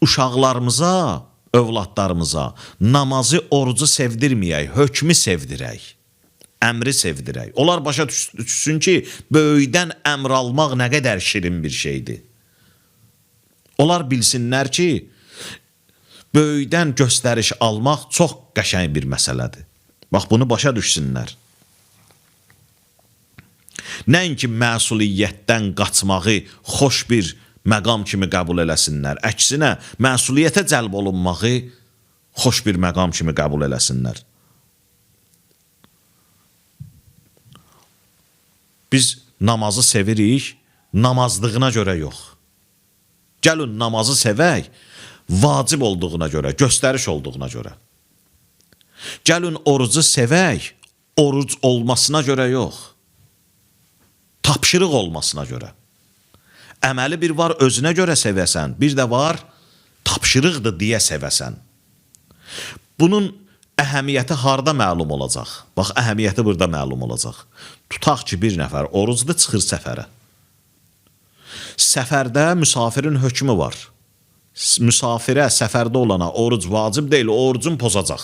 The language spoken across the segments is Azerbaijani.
uşaqlarımıza, övladlarımıza namazı, orucu sevdirməyək, hökmü sevdirək, əmri sevdirək. Onlar başa düşsün ki, böyükdən əmr almaq nə qədər şirin bir şeydir. Onlar bilsinlər ki, böyükdən göstəriş almaq çox qəşəng bir məsələdir. Bax, bunu başa düşsünlər. Nəinki məsuliyyətdən qaçmağı xoş bir məqam kimi qəbul eləsinlər. Əksinə, məsuliyyətə cəlb olunmağı xoş bir məqam kimi qəbul eləsinlər. Biz namazı sevirik, namazlığına görə yox. Gəlin namazı sevək, vacib olduğuna görə, göstəriş olduğuna görə. Gəlin orucu sevək, oruc olmasına görə yox, tapşırıq olmasına görə. Əməli bir var özünə görə sevəsən, bir də var tapşırıqdır deyə sevəsən. Bunun əhəmiyyəti harda məlum olacaq? Bax, əhəmiyyəti burada məlum olacaq. Tutaq ki, bir nəfər orucda çıxır səfərə. Səfərdə müsafirin hökmü var. Müsafirə, səfərdə olana oruc vacib deyil, orucun pozacaq.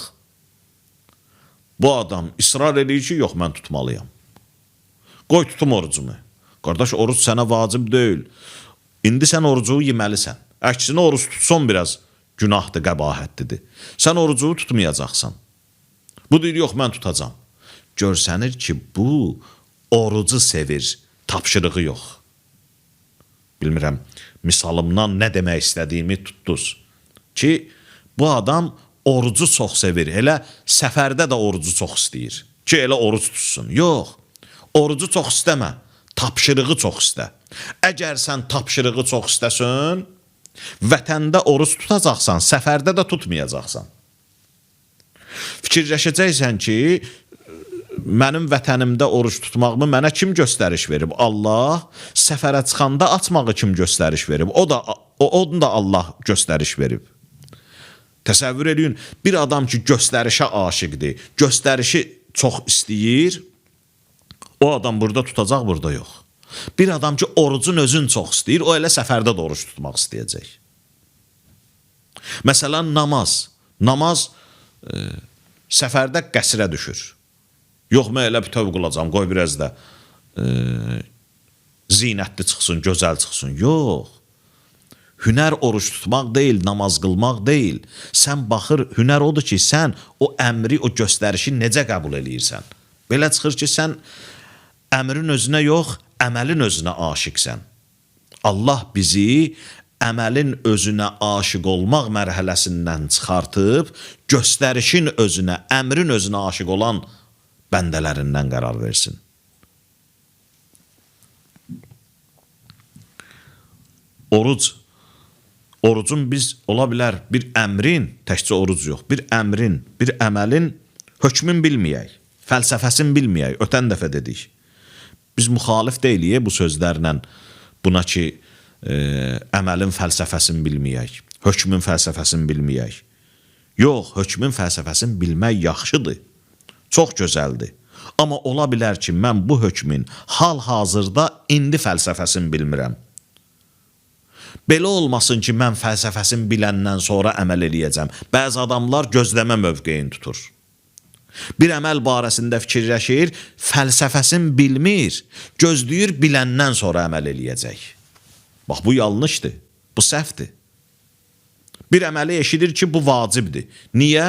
Bu adam israr edir ki, yox, mən tutmalıyam. Qoy tutum orucumu. Qardaş, oruc sənə vacib deyil. İndi sən orucu yeməlisən. Əksinə oruc tutsan biraz günahdır, qəbahətlidir. Sən orucu tutmayacaqsan. Bu deyir, yox, mən tutacam. Görsənir ki, bu orucu sevir, tapşırığı yox. Bilmirəm, misalımdan nə demək istədiyimi tutdunuz. Ki, bu adam orucu çox sevir, elə səfərdə də orucu çox istəyir. Ki, elə oruc tutsun. Yox, orucu çox istəmə, tapşırığı çox istə. Əgər sən tapşırığı çox istəsən, vətəndə oruc tutacaqsan, səfərdə də tutmayacaqsan. Fikirləşəcəksən ki, mənim vətənimdə oruc tutmağımı mənə kim göstəriş verib? Allah. Səfərə çıxanda açmağı kim göstəriş verib? Onu da Allah göstəriş verib. Təsəvvür edin, bir adam ki, göstərişə aşiqdir, göstərişi çox istəyir, o adam burada tutacaq, burada yox. Bir adam ki, orucun özün çox istəyir, o elə səfərdə də oruc tutmaq istəyəcək. Məsələn, namaz. Namaz səfərdə qəsrə düşür. Yox, mən elə bütöv qılacam, qoy biraz da zinətli çıxsın, gözəl çıxsın. Yox. Hünər oruç tutmaq deyil, namaz qılmaq deyil. Sən baxır, hünər odur ki, sən o əmri, o göstərişi necə qəbul eləyirsən. Belə çıxır ki, sən əmrin özünə yox, əməlin özünə aşiqsən. Allah bizi əməlin özünə aşiq olmaq mərhələsindən çıxartıb, göstərişin özünə, əmrin özünə aşiq olan bəndələrindən qərar versin. Orucun biz ola bilər bir əmrin, təkcə oruc yox, bir əmrin, bir əməlin hökmün bilməyək, fəlsəfəsini bilməyək, ötən dəfə dedik. Biz müxalif deyilik bu sözlərlə buna ki, əməlin fəlsəfəsini bilməyək, hökmün fəlsəfəsini bilməyək. Yox, hökmün fəlsəfəsini bilmək yaxşıdır. Çox gözəldir. Amma ola bilər ki, mən bu hökmün hal-hazırda indi fəlsəfəsini bilmirəm. Belə olmasın ki, mən fəlsəfəsini biləndən sonra əməl eləyəcəm. Bəzi adamlar gözləmə mövqeyini tutur. Bir əməl barəsində fikirləşir, fəlsəfəsini bilmir, gözləyir, biləndən sonra əməl eləyəcək. Bax, bu yanlışdır, bu səhvdir. Bir əməli eşidir ki, bu vacibdir. Niyə?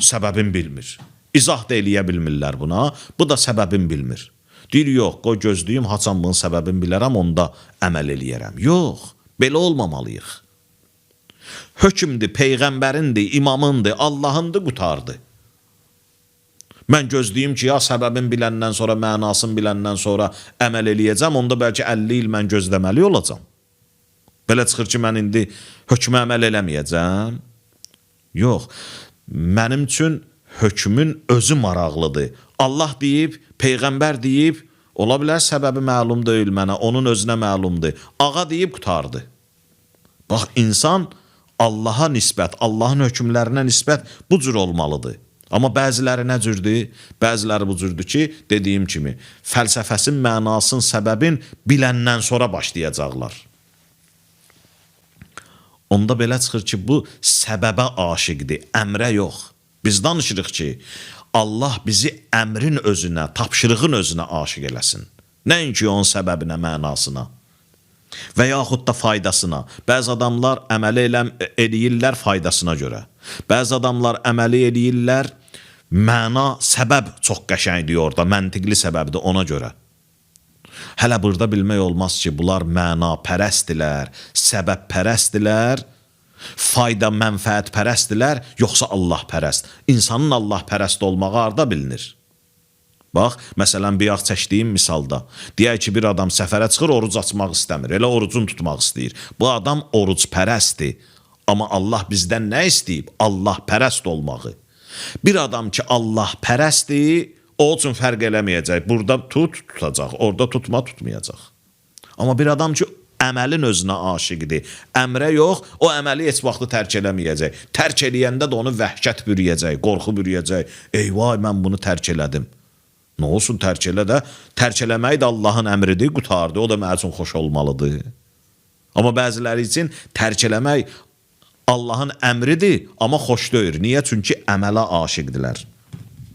Səbəbini bilmir. İzah da eləyə bilmirlər buna, bu da səbəbini bilmir. Deyir, yox, qoy gözləyim, haçan bunun səbəbini bilərəm, onda əməl eləyərəm. Yox, belə olmamalıyıq. Hökmdür, peyğəmbərindir, imamındır, Allahındır, qutardı. Mən gözləyim ki, ya səbəbini biləndən sonra, mənasını biləndən sonra əməl eləyəcəm, onda bəlkə 50 il mən gözləməli olacam. Belə çıxır ki, mən indi hökmə əməl eləməyəcəm. Yox, mənim üçün hökmün özü maraqlıdır. Allah deyib, peyğəmbər deyib, ola bilər səbəbi məlum deyil mənə, onun özünə məlumdur. Ağa deyib, qutardı. Bax, insan Allaha nisbət, Allahın hökmlərinə nisbət bu cür olmalıdır. Amma bəziləri nə cürdür? Bəziləri bu cürdür ki, dediyim kimi, fəlsəfəsin, mənasın, səbəbin biləndən sonra başlayacaqlar. Onda belə çıxır ki, bu səbəbə aşiqdir, əmrə yox. Biz danışırıq ki, Allah bizi əmrin özünə, tapşırığın özünə aşiq eləsin. Nəinki onun səbəbinə, mənasına və yaxud da faydasına. Bəzi adamlar əməli eləyirlər faydasına görə. Bəzi adamlar əməli eləyirlər, məna, səbəb çox qəşəngdir orada, məntiqli səbəbdir ona görə. Hələ burada bilmək olmaz ki, bunlar məna pərəstdilər, səbəb pərəstdilər, fayda mənfəət pərəstdilər, yoxsa Allah pərəst. İnsanın Allah pərəst olmağı harda bilinir? Bax, məsələn, bir yağ çəkdiyim misalda, deyək ki, bir adam səfərə çıxır, oruc açmaq istəmir, elə orucunu tutmaq istəyir. Bu adam oruc pərəstdir, amma Allah bizdən nə istəyib? Allah pərəst olmağı. Bir adam ki, Allah pərəstdir, o üçün fərq eləməyəcək. Burada tutacaq, orada tutmayacaq. Amma bir adam ki, əməlin özünə aşiqdir, əmrə yox, o əməli heç vaxtı tərk eləməyəcək. Tərk eləyəndə də onu vəhşət bürüyəcək, qorxu bürüyəcək. Eyvay, mən bunu tərk elədim. Nə olsun tərk elə də? Tərk eləmək də Allahın əmridir, qutardı. O da mənim üçün xoş olmalıdır. Amma bəziləri üçün tərk eləmək Allahın əmridir, amma xoş deyil. Niyə? Çünki əmələ aşiqdirlər.